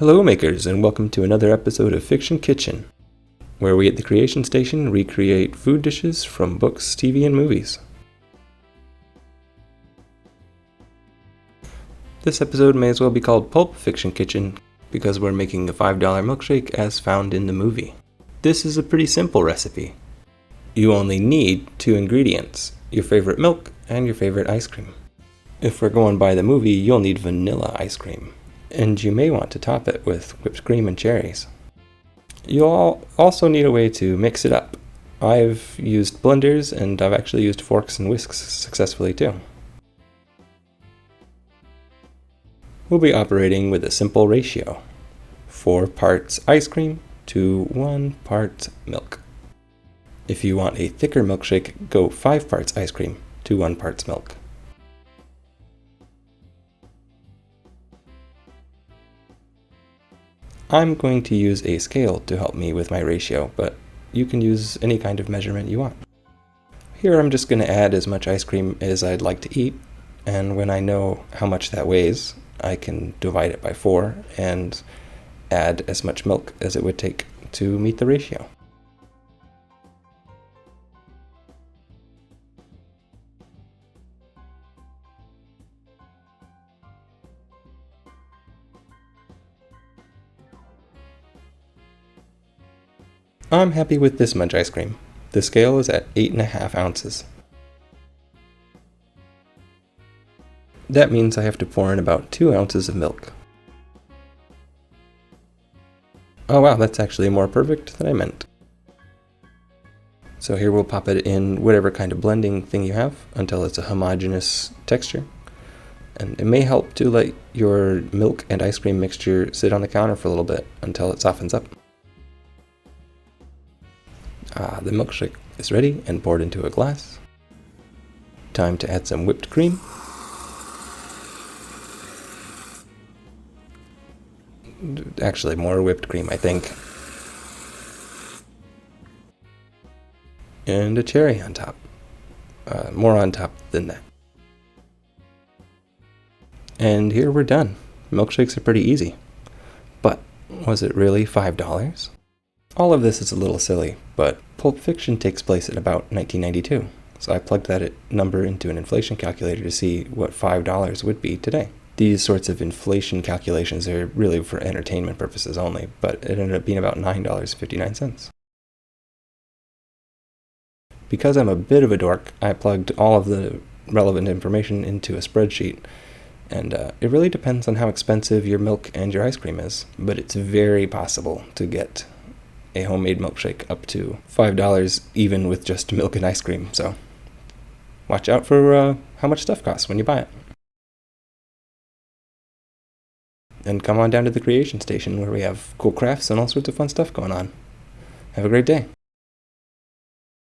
Hello makers, and welcome to another episode of Fiction Kitchen, where we at the Creation Station recreate food dishes from books, TV, and movies. This episode may as well be called Pulp Fiction Kitchen, because we're making a $5 milkshake as found in the movie. This is a pretty simple recipe. You only need 2 ingredients, your favorite milk and your favorite ice cream. If we're going by the movie, you'll need vanilla ice cream, and you may want to top it with whipped cream and cherries. You'll also need a way to mix it up. I've used blenders, and I've actually used forks and whisks successfully too. We'll be operating with a simple ratio: 4 parts ice cream to 1 part milk. If you want a thicker milkshake, go 5 parts ice cream to 1 part milk. I'm going to use a scale to help me with my ratio, but you can use any kind of measurement you want. Here I'm just going to add as much ice cream as I'd like to eat, and when I know how much that weighs, I can divide it by 4 and add as much milk as it would take to meet the ratio. I'm happy with this much ice cream. The scale is at 8.5 ounces. That means I have to pour in about 2 ounces of milk. Oh wow, that's actually more perfect than I meant. So here we'll pop it in whatever kind of blending thing you have until it's a homogeneous texture. And it may help to let your milk and ice cream mixture sit on the counter for a little bit until it softens up. The milkshake is ready and poured into a glass. Time to add some whipped cream. Actually, more whipped cream, I think. And a cherry on top. More on top than that. And here we're done. Milkshakes are pretty easy. But was it really $5? All of this is a little silly, but Pulp Fiction takes place at about 1992, so I plugged that number into an inflation calculator to see what $5 would be today. These sorts of inflation calculations are really for entertainment purposes only, but it ended up being about $9.59. Because I'm a bit of a dork, I plugged all of the relevant information into a spreadsheet, and it really depends on how expensive your milk and your ice cream is, but it's very possible to get a homemade milkshake up to $5 even with just milk and ice cream, so watch out for how much stuff costs when you buy it. And come on down to the Creation Station where we have cool crafts and all sorts of fun stuff going on. Have a great day.